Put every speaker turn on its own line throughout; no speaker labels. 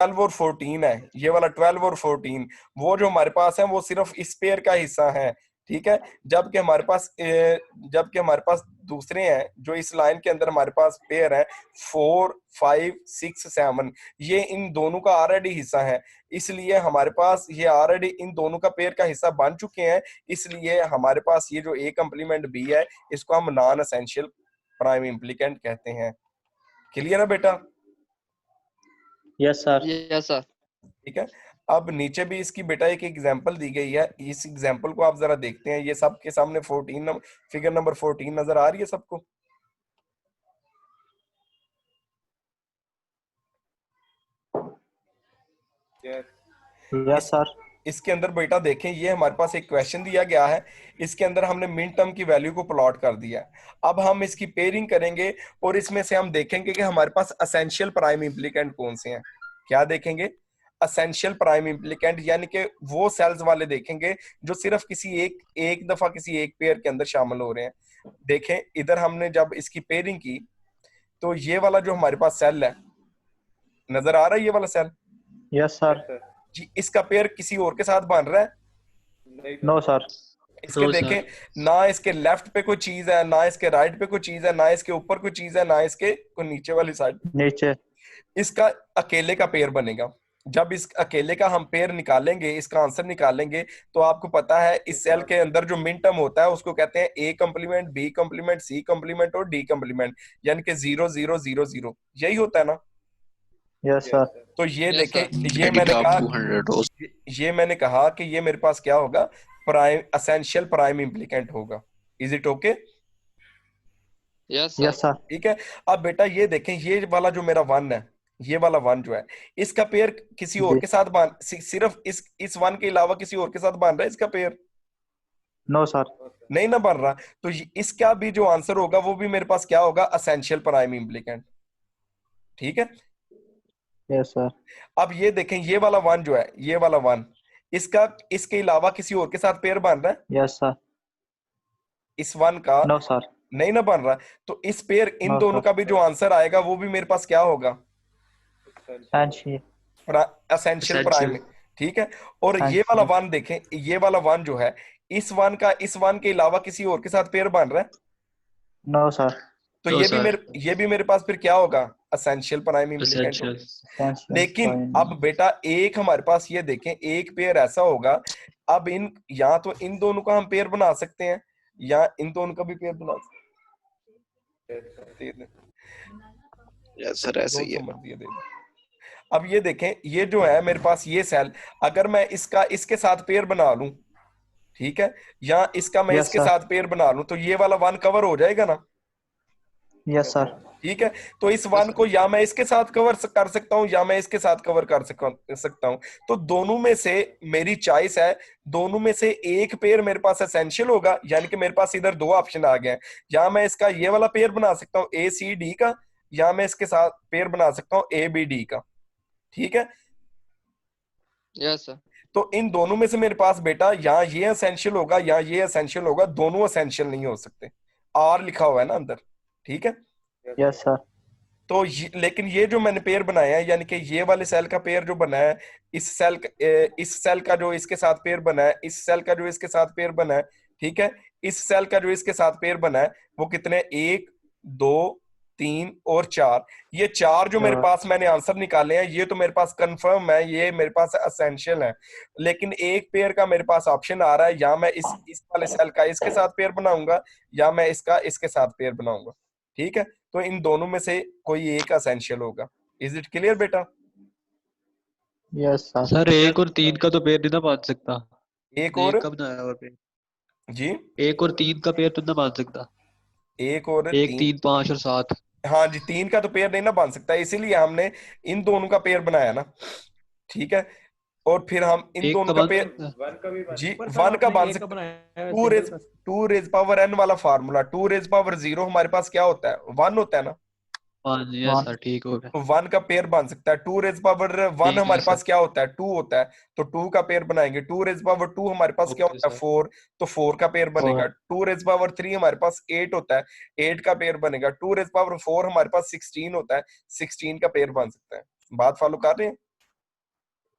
12 और 14 है, ये वाला 12 और 14 वो जो हमारे पास है वो सिर्फ इस पेयर का हिस्सा है, ठीक है। जबकि हमारे पास दूसरे हैं जो इस लाइन के अंदर हमारे पास पेयर है 4 5 6 7, ये इन दोनों का ऑलरेडी हिस्सा है, इसलिए हमारे पास ये ऑलरेडी इन दोनों का पेयर का हिस्सा बन चुके हैं, इसलिए हमारे पास ये जो ए कंप्लीमेंट बी है इसको हम नॉन एसेंशियल प्राइम इम्प्लीकेंट कहते हैं। क्लियर है बेटा?
Yes sir.
Yes sir.
ठीक है, अब नीचे भी इसकी बेटा एक एग्जांपल दी गई है, इस एग्जांपल को आप जरा देखते हैं, ये सबके सामने 14 फिगर नंबर 14 नजर आ रही है सबको?
Yes sir.
इसके अंदर बेटा देखें, ये हमारे पास एक क्वेश्चन दिया गया है, इसके अंदर हमने मिन टर्म की वैल्यू को प्लॉट कर दिया। अब हम इसकी पेयरिंग करेंगे और इसमें से हम देखेंगे कि हमारे पास एसेंशियल प्राइम इम्प्लीकेंट कौन से हैं। क्या देखेंगे? एसेंशियल प्राइम इम्प्लीकेंट, यानी कि वो सेल्स वाले देखेंगे जो सिर्फ किसी एक दफा किसी एक पेयर के अंदर शामिल हो रहे हैं। देखें इधर हमने जब इसकी पेयरिंग की तो ये वाला जो हमारे पास सेल है, नजर आ रहा है ये वाला सेल?
Yes sir.
जी, इसका पेयर किसी और के साथ बन रहा है?
No sir.
इसके देखें, ना इसके लेफ्ट पे कोई चीज है, ना इसके राइट पे कोई चीज है, ना इसके ऊपर कोई चीज है, ना इसके कोई नीचे वाली साइड
नीचे।
इसका अकेले का पेयर बनेगा। जब इस अकेले का हम पेयर निकालेंगे, इसका आंसर निकालेंगे, तो आपको पता है इस सेल के अंदर जो मिन टर्म होता है उसको कहते हैं ए कंप्लीमेंट, बी कंप्लीमेंट, सी कंप्लीमेंट और डी कंप्लीमेंट, यानी कि 0 0 0 0, यही होता है ना?
Yes sir.
तो ये
Yes,
देखें,
sir.
ये मैंने कहा कि ये मेरे पास क्या होगा? प्राइम एसेंशियल प्राइम इम्प्लीकेंट होगा। Is it okay?
Yes
yes
sir.
Sir.
ठीक है। अब बेटा ये देखें, ये वाला जो मेरा 1 है, ये वाला 1 जो है, इसका पेयर किसी और
जी।
के साथ बन सिर्फ इस 1 के अलावा किसी और के साथ बन रहा है इसका पेयर?
No sir.
नहीं ना बन रहा। तो इसका भी जो आंसर होगा वो भी मेरे पास क्या होगा? Essential prime implicant. ठीक है।
Yes sir.
अब ये देखें, ये वाला 1 जो है, ये वाला 1, इसका इसके अलावा किसी और के साथ पेयर बन रहा है?
Yes sir.
इस 1 का
नो सर।
नहीं ना बन रहा। तो इस पेयर इन
नो
दोनों
सर।
का भी जो आंसर आएगा वो भी मेरे पास क्या होगा? Essential prime. ठीक है। और ये वाला 1 देखें, ये वाला 1 जो है, इस 1 का इस 1 के अलावा किसी और के साथ पेयर बन रहा है?
No sir.
तो ये भी मेरे पास फिर क्या होगा? एसेंशियल प्राइम इम्प्लीकेंट होगा। लेकिन अब बेटा एक हमारे पास ये देखें, एक पेयर ऐसा होगा, अब या तो इन दोनों का हम पेयर बना सकते हैं या इन दोनों का भी पेयर बना सकते हैं।
यस सर, ऐसे ही है।
अब ये देखें, ये जो है मेरे पास ये सेल, अगर मैं इसके साथ पेयर बना लूं, ठीक है, या इसका मैं इसके साथ पेयर बना लूं, तो ये वाला 1 कवर हो जाएगा ना?
Yes sir.
ठीक है। तो इस 1 को या मैं इसके साथ कवर कर सकता हूं या मैं इसके साथ कवर कर सकता हूं। तो दोनों में से मेरी चॉइस है, दोनों में से एक पेयर मेरे पास एसेंशियल होगा, यानी कि मेरे पास इधर 2 ऑप्शन आ गए हैं, या मैं इसका ये वाला पेयर बना सकता हूं ए सी डी का, या मैं इसके साथ पेयर बना सकता हूं ए बी डी का। ठीक है।
Yes sir.
तो इन दोनों में से मेरे पास बेटा या ये एसेंशियल होगा या ये एसेंशियल होगा, दोनों एसेंशियल नहीं हो सकते। आर लिखा हुआ है ना अंदर। ठीक है।
Yes sir.
तो लेकिन ये जो मैंने पेयर बनाया है, यानी कि ये वाले सेल का पेयर जो बना है, इस सेल का जो इसके साथ पेयर बना है, इस सेल का जो इसके साथ पेयर बना है, ठीक है, इस सेल का जो इसके साथ पेयर बना है, वो कितने? 1 2 3 और 4। ये 4 जो मेरे पास मैंने आंसर निकाले हैं, ये तो मेरे पास कंफर्म है, ये मेरे पास एसेंशियल है। लेकिन एक पेयर का मेरे पास ऑप्शन आ रहा है, या मैं इस वाले सेल का इसके साथ पेयर बनाऊंगा या मैं इसका इसके साथ पेयर बनाऊंगा। ठीक है। तो इन दोनों में से कोई एक एसेंशियल होगा। इज इट क्लियर बेटा?
यस
सर 1 और 3 का तो पेयर नहीं ना मान सकता।
एक और
कब बनाया हुआ पेयर
जी?
1 और 3 का पेयर तो ना मान सकता।
1 और
1 3 5 और 7।
हाँ जी, 3 का तो पेयर नहीं ना बन सकता, इसीलिए हमने इन दोनों का पेयर बनाया ना। ठीक है। और फिर हम इन दोनों का पेयर जी 1 का बन सकता है। 2 रेज पावर n वाला फार्मूला, 2 रेज पावर 0 हमारे पास क्या होता है? 1 होता है ना।
यस सर, ठीक हो गया।
तो 1 का पेयर बन सकता है। 2 रेज पावर 1 हमारे पास क्या होता है? 2 होता है। तो 2 का पेयर बनाएंगे। 2 रेज पावर 2 हमारे पास क्या होता है? 4। तो 4 का पेयर बनेगा। 2 रेज पावर 3 हमारे पास 8 होता है। 8 का पेयर बनेगा। 2 रेज पावर 4 हमारे पास 16 होता है। 16 का पेयर बन सकता है। बात फॉलो कर रहे हैं?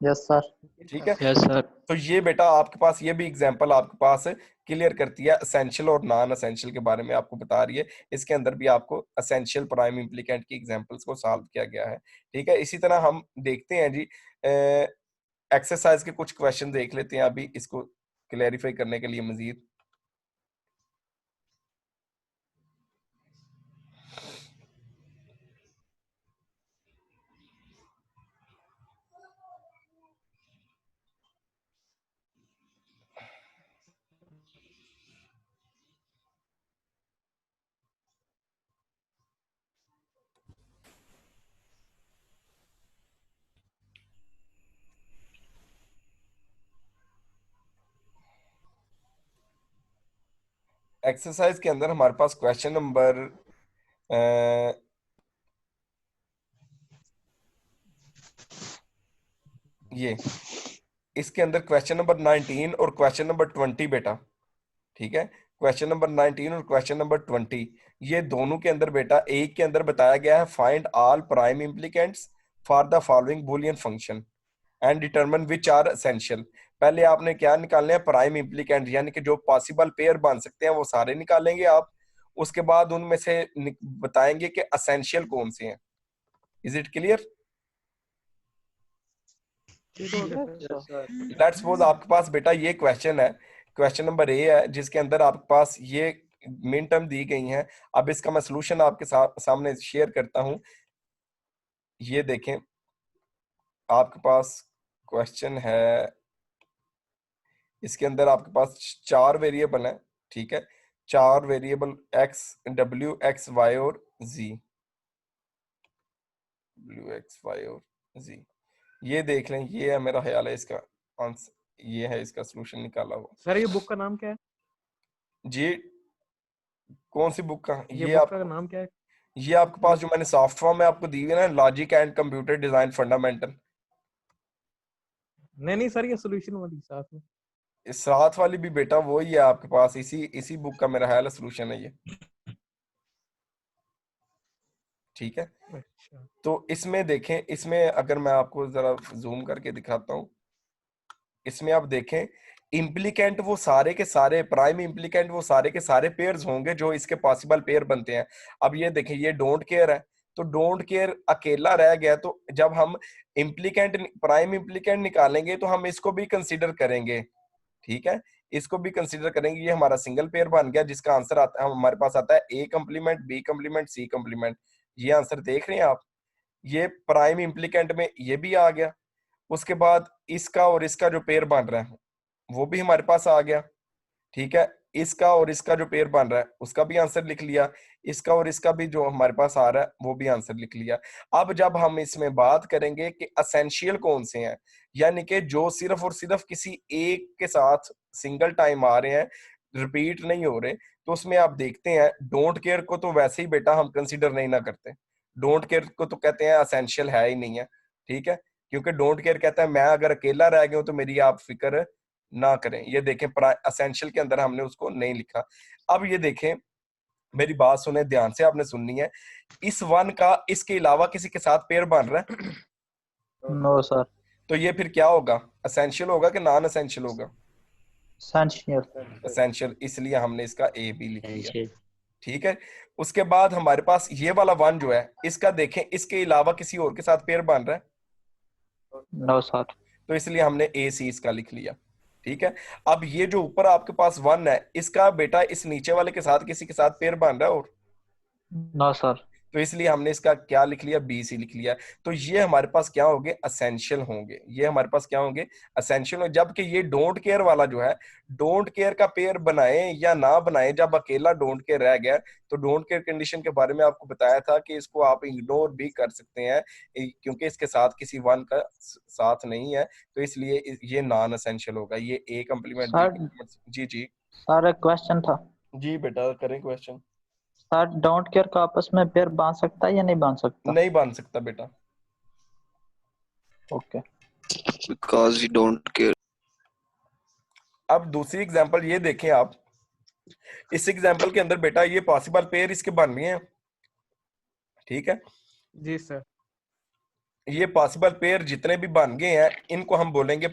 Yes sir.
ठीक है।
Yes sir.
तो ये बेटा आपके पास ये भी एग्जांपल आपके पास क्लियर करती है असेंशियल और नॉन असेंशियल के बारे में आपको बता रही है। इसके अंदर भी आपको असेंशियल प्राइम इम्प्लीकेंट की एग्जांपल्स को सॉल्व किया गया है। ठीक है, इसी तरह हम देखते हैं जी एक्सरसाइज के कुछ क्वेश्चन देख लेते हैं अभी इसको क्लैरिफाई करने के लिए मजीद। एक्सरसाइज के अंदर हमारे पास क्वेश्चन नंबर ये इसके अंदर क्वेश्चन नंबर 19 और क्वेश्चन नंबर 20 बेटा। ठीक है, क्वेश्चन नंबर 19 और क्वेश्चन नंबर 20 ये दोनों के अंदर बेटा एक के अंदर बताया गया है find all prime implicants for the following Boolean function and determine which are essential. पहले आपने क्या निकालने हैं, प्राइम इम्प्लीकेंट, यानी कि जो पॉसिबल पेयर बन सकते हैं वो सारे निकालेंगे आप। उसके बाद उनमें से बताएंगे कि असेंशियल कौन से हैं। Is it clear?
Yes sir.
Let's suppose आपके पास बेटा ये क्वेश्चन है, क्वेश्चन नंबर ए है, जिसके अंदर आपके पास ये मिन टर्म दी गई हैं। अब इसका मैं सॉल्यूशन आपके सामने शेयर करता हूं। ये देखें, आपके पास क्वेश्चन है, इसके अंदर आपके पास 4 वेरिएबल हैं। ठीक है, 4 variable x, w, x, y और z, w, x, y और z। ये देख लें, ये है मेरा ख्याल है इसका आंसर, ये है इसका सॉल्यूशन निकाला हुआ।
सर ये बुक का नाम क्या है?
जी, कौन सी बुक का?
ये
ये
बुक
आप,
का नाम क्या है?
ये आपके पास जो मैंने सॉफ्ट फॉर्म में आपको दी है ना, logic and computer design fundamental.
नहीं सर, ये सोल्यूशन वाली साथ में।
इस साथ वाली भी बेटा वही है आपके पास, इसी बुक का मेरा ख्याल है सॉल्यूशन है ये। ठीक है,
अच्छा
तो इसमें देखें, इसमें अगर मैं आपको जरा जूम करके दिखाता हूं, इसमें आप देखें इम्प्लीकेंट वो सारे के सारे, प्राइम इम्प्लीकेंट वो सारे के सारे पेयर्स होंगे जो इसके पॉसिबल पेयर बनते हैं। अब ये देखें, ये डोंट केयर है, तो डोंट केयर अकेला रह गया, तो जब हम इम्प्लीकेंट प्राइम इम्प्लीकेंट निकालेंगे तो हम इसको भी कंसीडर करेंगे। ठीक है, इसको भी कंसीडर करेंगे। ये हमारा सिंगल पेयर बन गया, जिसका आंसर आता है, हमारे पास आता है ए कंप्लीमेंट, बी कंप्लीमेंट, सी कंप्लीमेंट। ये आंसर देख रहे हैं आप, ये प्राइम इम्प्लीकेंट में ये भी आ गया। उसके बाद इसका और इसका जो पेयर बन रहा है वो भी हमारे पास आ गया। ठीक है, इसका और इसका जो पेयर बन रहा है उसका भी आंसर लिख लिया, इसका और इसका भी जो हमारे पास आ रहा है वो भी आंसर लिख लिया। अब जब हम इसमें बात करेंगे कि असेंशियल कौन से हैं, यानी कि जो सिर्फ और सिर्फ किसी एक के साथ सिंगल टाइम आ रहे हैं, रिपीट नहीं हो रहे, तो उसमें आप देखते हैं डोंट केयर को तो वैसे ही बेटा हम कंसिडर नहीं ना करते। डोंट केयर को तो कहते हैं असेंशियल है ही नहीं है। ठीक है, क्योंकि डोंट केयर कहता है मैं अगर अकेला रह गया हूं तो मेरी आप फिक्र ना करें। ये देखें, असेंशियल के अंदर हमने उसको नहीं लिखा। अब ये देखें, मेरी बात सुने ध्यान से, आपने सुननी है। इस वन का इसके अलावा किसी के साथ पेयर बन रहा है,
नो सर।
तो ये फिर क्या होगा, असेंशियल होगा कि नॉन असेंशियल होगा?
एसेंशियल।
असेंशियल, इसलिए हमने इसका ए भी लिख दिया। ठीक है, उसके बाद हमारे पास ये वाला वन जो है, इसका देखें इसके अलावा किसी और के साथ पेयर बन रहा है,
नो सर।
तो इसलिए हमने ए सी इसका लिख लिया। ठीक है, अब ये जो ऊपर आपके पास वन है, इसका बेटा इस नीचे वाले के साथ किसी के साथ पेयर बन रहा है और,
नो सर।
तो इसलिए हमने इसका क्या लिख लिया, बी सी लिख लिया। तो ये हमारे पास क्या होंगे, असेंशियल होंगे। ये हमारे पास क्या होंगे, असेंशियल होंगे। जबकि ये डोंट केयर वाला जो है, डोंट केयर का पेयर बनाए या ना बनाए, जब अकेला डोंट केयर रह गया, तो डोंट केयर कंडीशन के बारे में आपको बताया था कि इसको आप इग्नोर भी कर सकते हैं, क्योंकि इसके साथ किसी वन का साथ नहीं है, तो इसलिए ये नॉन असेंशियल होगा। ये ए कंप्लीमेंट, बी
सर
कंप्लीमेंट। जी जी
सर एक क्वेश्चन था।
जी बेटा, करें क्वेश्चन।
सर डोंट केयर का आपस में पेयर बांध सकता है या नहीं बांध सकता?
नहीं बांध सकता बेटा।
Okay.
because we don't care.
अब दूसरी एग्जांपल ये देखें आप, इस एग्जांपल के अंदर बेटा ये पॉसिबल पेयर इसके बन रहे हैं। ठीक है,
जी सर।
ये पॉसिबल पेयर जितने भी बन गए हैं इनको हम बोलेंगे